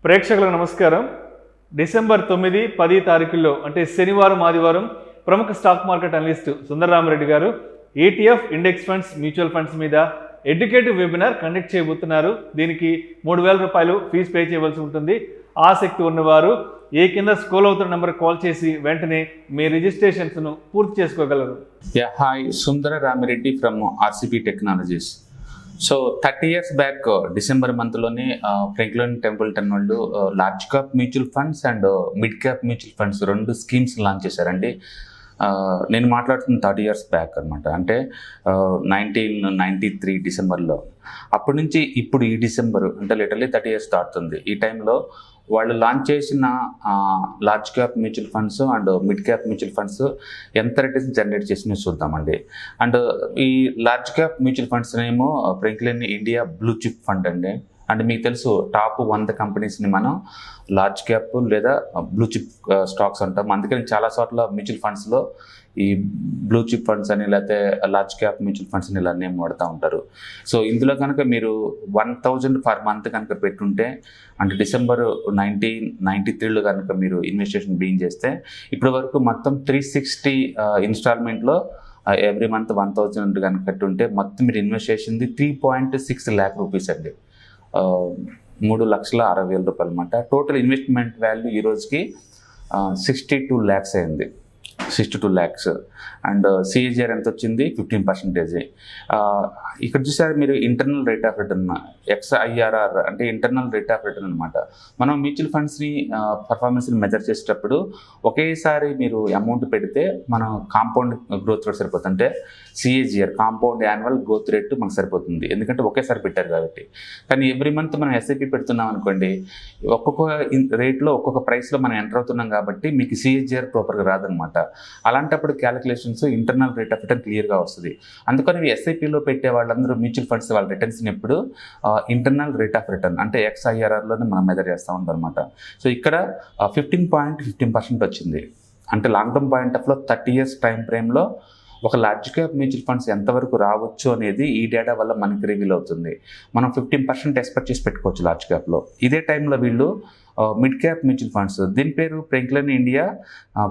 ప్రేక్షకులకు నమస్కారం. డిసెంబర్ 9, 10 తారీఖుల్లో అంటే శనివారం, ఆదివారం ప్రముఖ స్టాక్ మార్కెట్ అనలిస్ట్ రామిరెడ్డి గారు ETF index funds, mutual funds మీద ఎడ్యుకేటివ్ వెబినార్ కండక్ట్ చేయబోతున్నారు. దీనికి 3000 రూపాయలు ఫీజు పే చేయవలసి ఉంటుంది. ఆసక్తి ఉన్నవారు కింద స్క్రోల్ అవుతున్న నెంబర్ కాల్ చేసి వెంటనే మీ రిజిస్ట్రేషన్స్ను పూర్తి చేసుకోగలరు. Hi, Ramireddy from RCP Technologies. So 30 years back December మంత్లోనే ఫ్రాంక్లిన్ టెంపుల్టన్ వాళ్ళు large cap mutual funds and mid cap mutual funds 2 schemes launch చేశారండి. నేను మాట్లాడుతున్న 30 years బ్యాక్ అనమాట. అంటే 1993 డిసెంబర్లో. అప్పటి నుంచి ఇప్పుడు ఈ డిసెంబర్ అంటే లిటరలీ 30 years దాటుతుంది. ఈ టైంలో వాళ్ళు లాంచ్ చేసిన large cap mutual funds and mid cap mutual funds ఎంత రిటర్న్స్ జనరేట్ చేసినవి చూద్దామండి. అండ్ ఈ లార్జ్ క్యాప్ మ్యూచువల్ ఫండ్స్ ఏమో ఫ్రాంక్లిన్ ఇండియా బ్లూచిప్ ఫండ్ అండి. అండ్ మీకు తెలుసు టాప్ 100 కంపెనీస్ని మనం లార్జ్ క్యాప్ లేదా బ్లూచిప్ స్టాక్స్ అంటాం. అందుకని చాలా చోట్ల మ్యూచువల్ ఫండ్స్లో ఈ బ్లూచిప్ ఫండ్స్ అని లేకపోతే లార్జ్ క్యాప్ మ్యూచువల్ ఫండ్స్ అని ఇలా నేమ్ వాడుతూ ఉంటారు. సో ఇందులో కనుక మీరు 1000 పర్ మంత్ కనుక పెట్టుంటే అంటే డిసెంబర్ 1993లో కనుక మీరు ఇన్వెస్టిగేషన్ బిగిన్ చేస్తే ఇప్పటి వరకు మొత్తం 360 ఇన్స్టాల్మెంట్లో ఎవ్రీ మంత్ 1000 కనుక కట్టుంటే మొత్తం మీరు ఇన్వెస్ట్ చేసింది 3.6 lakh రూపీస్ అండి. 3,60,000 రూపాయలు అనమాట. టోటల్ ఇన్వెస్ట్మెంట్ వాల్యూ ఈ రోజుకి 62 lakhs అయింది. 62 lakhs. అండ్ CAGR ఎంత వచ్చింది? 15%. ఇక్కడ చూసారు మీరు internal rate of return, XIRR అంటే ఇంటర్నల్ రేట్ ఆఫ్ రిటర్న్ అనమాట. మనం మ్యూచువల్ ఫండ్స్ని పర్ఫార్మెన్స్ని మెజర్ చేసేటప్పుడు ఒకేసారి మీరు అమౌంట్ పెడితే మనం కాంపౌండ్ గ్రోత్ రేట్ సరిపోతుంది. అంటే CAGR compound annual growth rate మనకు సరిపోతుంది, ఎందుకంటే ఒకేసారి పెట్టారు కాబట్టి. కానీ ఎవ్రీ మంత్ మనం SIP పెడుతున్నాం అనుకోండి, ఒక్కొక్క రేట్లో ఒక్కొక్క ప్రైస్లో మనం ఎంటర్ అవుతున్నాం కాబట్టి మీకు CAGR ప్రాపర్గా రాదనమాట. అలాంటప్పుడు calculations internal rate of return క్లియర్గా వస్తుంది. అందుకని SIPలో పెట్టే వాళ్ళందరూ మ్యూచువల్ ఫండ్స్ వాళ్ళ రిటర్న్స్ని ఎప్పుడు ఇంటర్నల్ రేట్ ఆఫ్ రిటర్న్ అంటే XIRRలోనే మనం మెజర్ చేస్తూ ఉంటాం అనమాట. సో ఇక్కడ 15.15% వచ్చింది. అంటే లాంగ్ టర్మ్ పాయింట్ ఆఫ్లో 30 years టైం ఫ్రేమ్లో ఒక లార్జ్ క్యాప్ మ్యూచువల్ ఫండ్స్ ఎంతవరకు రావచ్చు అనేది ఈ డేటా వల్ల మనకి రివీల్ అవుతుంది. మనం 15% ఎక్స్పెక్ట్ చేసి పెట్టుకోవచ్చు లార్జ్ క్యాప్లో. ఇదే టైంలో వీళ్ళు మిడ్ క్యాప్ మ్యూచువల్ ఫండ్స్, దీని పేరు ఫ్రాంక్లిన్ ఇండియా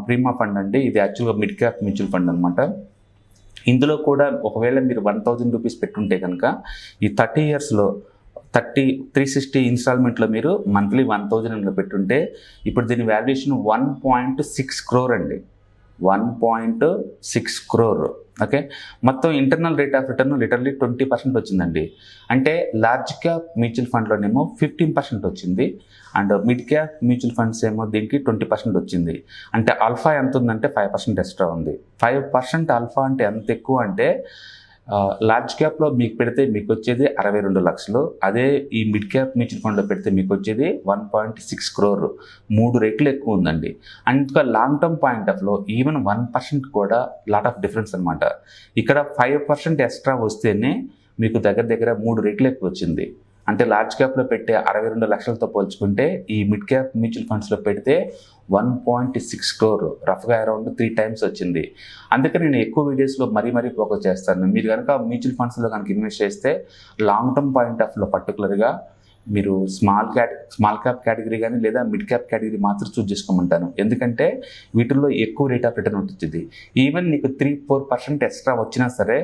ప్రీమా ఫండ్ అండి. ఇది యాక్చువల్గా మిడ్ క్యాప్ మ్యూచువల్ ఫండ్ అనమాట. ఇందులో కూడా ఒకవేళ మీరు 1000 రూపీస్ పెట్టుంటే కనుక ఈ 30 yearsలో 360 ఇన్స్టాల్మెంట్లో మీరు మంత్లీ 1000 పెట్టుంటే ఇప్పుడు దీని వాల్యుయేషన్ 1.6 crore అండి. 1.6 crore. ఓకే, మొత్తం internal rate of return literally 20% వచ్చిందండి. అంటే లార్జ్ క్యాప్ మ్యూచువల్ ఫండ్లోనేమో 15% వచ్చింది and mid cap mutual funds ఏమో దీనికి 20% వచ్చింది. అంటే ఆల్ఫా ఎంత ఉందంటే 5% ఎక్స్ట్రా ఉంది. 5% ఆల్ఫా అంటే ఎంత ఎక్కువ అంటే లార్జ్ క్యాప్లో మీకు పెడితే మీకు వచ్చేది 62 లక్షలు, అదే ఈ మిడ్ క్యాప్ మ్యూచువల్ ఫండ్లో పెడితే మీకు వచ్చేది 1.6 crore. 3 రెట్లు ఎక్కువ ఉందండి. అందుకే లాంగ్ టర్మ్ పాయింట్ ఆఫ్లో ఈవెన్ 1% కూడా లాట్ ఆఫ్ డిఫరెన్స్ అనమాట. ఇక్కడ 5% ఎక్స్ట్రా వస్తేనే మీకు దగ్గర దగ్గర 3 రెట్లు ఎక్కువ వచ్చింది. అంటే లార్జ్ క్యాప్లో పెట్టే 62 లక్షలతో పోల్చుకుంటే ఈ మిడ్ క్యాప్ మ్యూచువల్ ఫండ్స్లో పెడితే 1.6 crore, రఫ్గా అరౌండ్ 3 times వచ్చింది. అందుకని నేను ఎక్కువ వీడియోస్లో మరీ ఫోకస్ చేస్తాను. మీరు కనుక మ్యూచువల్ ఫండ్స్లో కనుక ఇన్వెస్ట్ చేస్తే లాంగ్ టర్మ్ పాయింట్ ఆఫ్లో పర్టికులర్గా మీరు స్మాల్ క్యాప్ కేటగిరీ కానీ లేదా మిడ్ క్యాప్ కేటగిరీ మాత్రం చూస్ చేసుకోమంటాను. ఎందుకంటే వీటిల్లో ఎక్కువ రేట్ ఆఫ్ రిటర్న్ ఉంటుంది. ఈవెన్ నీకు 3-4% ఎక్స్ట్రా వచ్చినా సరే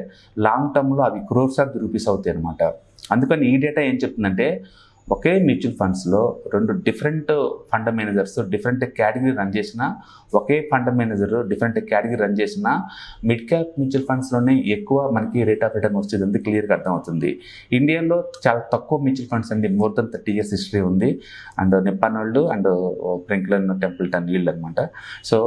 లాంగ్ టర్మ్లో అవి crores of rupees అవుతాయి అనమాట. అందుకని ఈ డేటా ఏం చెప్తుందంటే ఒకే మ్యూచువల్ ఫండ్స్లో 2 different fund managers different category run చేసిన, ఒకే fund manager different category run చేసిన మిడ్ క్యాప్ మ్యూచువల్ ఫండ్స్లోనే ఎక్కువ మనకి రేట్ ఆఫ్ రిటర్న్ వస్తుంది అని క్లియర్గా అర్థమవుతుంది. ఇండియాలో చాలా తక్కువ మ్యూచువల్ ఫండ్స్ అండి, more than 30 years హిస్టరీ ఉంది. అండ్ నిప్పాన్ వాళ్ళు అండ్ ఫ్రాంక్లిన్ టెంపుల్టన్ వీళ్ళు అనమాట. సో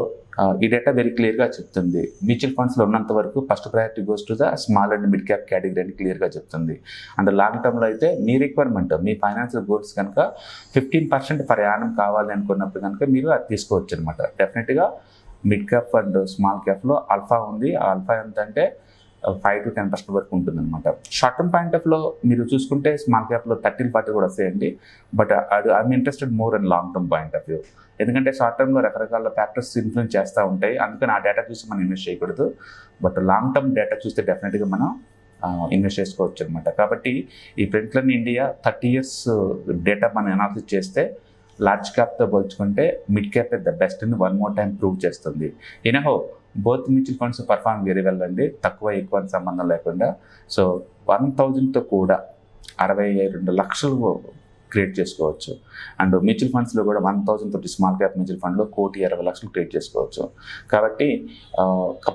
ఈ డేటా వెరీ క్లియర్గా చెప్తుంది. మ్యూచువల్ ఫండ్స్లో ఉన్నంత వరకు first priority goes to the small and mid cap category అని క్లియర్గా చెప్తుంది. అండ్ లాంగ్ టర్మ్లో అయితే మీ రిక్వైర్మెంట్, మీ ఫైనాన్షియల్ గోల్స్ కనుక 15% పర్ యానం కావాలి అనుకున్నప్పుడు కనుక మీరు అది తీసుకోవచ్చు అనమాట. డెఫినెట్గా మిడ్ క్యాప్ అండ్ స్మాల్ క్యాప్లో ఆల్ఫా ఉంది. ఆ ఆల్ఫా ఎంత అంటే 5 to 10% వరకు ఉంటుంది అనమాట. షార్ట్ టర్మ్ పాయింట్ ఆఫ్లో మీరు చూసుకుంటే స్మాల్ క్యాప్లో 30-40 కూడా వస్తాయండి. But I'm interested more in long term point of view. ఎందుకంటే షార్ట్ టర్మ్లో రకరకాల ఫ్యాక్టర్స్ ఇన్ఫ్లుయెన్స్ చేస్తూ ఉంటాయి. అందుకని ఆ డేటా చూసి మనం ఇన్వెస్ట్ చేయకూడదు. బట్ లాంగ్ టర్మ్ డేటా చూస్తే డెఫినెట్గా మనం ఇన్వెస్ట్ చేసుకోవచ్చు అనమాట. కాబట్టి ఈ ఫ్రాంక్లిన్ ఇండియా 30 years డేటా మనం అనాలిసిస్ చేస్తే లార్జ్ క్యాప్తో పోల్చుకుంటే మిడ్ క్యాప్ ద బెస్ట్ అని వన్ మోర్ టైం ప్రూవ్ చేస్తుంది. Anyhow both mutual funds perform very well అండి, తక్కువ ఎక్కువ అని సంబంధం లేకుండా. సో 1000తో కూడా 62 లక్షలు క్రియేట్ చేసుకోవచ్చు. అండ్ మ్యూచువల్ ఫండ్స్లో కూడా 1000 తోటి స్మాల్ క్యాప్ మ్యూచువల్ ఫండ్లో 1,20,00,000 క్రియేట్ చేసుకోవచ్చు. కాబట్టి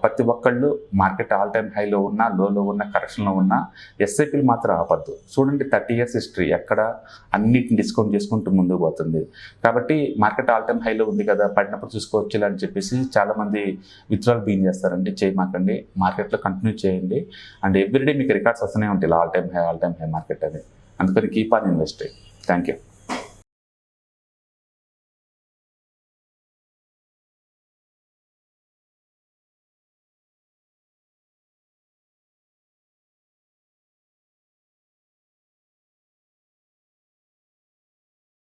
ప్రతి ఒక్కళ్ళు మార్కెట్ ఆల్ టైమ్ హైలో ఉన్నా, లోలో ఉన్న, కరెక్షన్లో ఉన్నా ఎస్ఐపీలు మాత్రం ఆపద్దు. చూడండి 30 years హిస్టరీ ఎక్కడ అన్నిటిని డిస్కౌంట్ చేసుకుంటూ ముందుకు పోతుంది. కాబట్టి మార్కెట్ ఆల్ టైమ్ హైలో ఉంది కదా, పడినప్పుడు చూసుకోవచ్చు అని చెప్పేసి చాలామంది విత్డ్రాల్ బీన్ చేస్తారండి. చేయమాకండి, మార్కెట్లో కంటిన్యూ చేయండి. అండ్ ఎవ్రీడే మీకు రికార్డ్స్ వస్తూనే ఉంటాయి ఆల్ టైమ్ హై మార్కెట్ అని. అందుకని keep on investing. Thank you.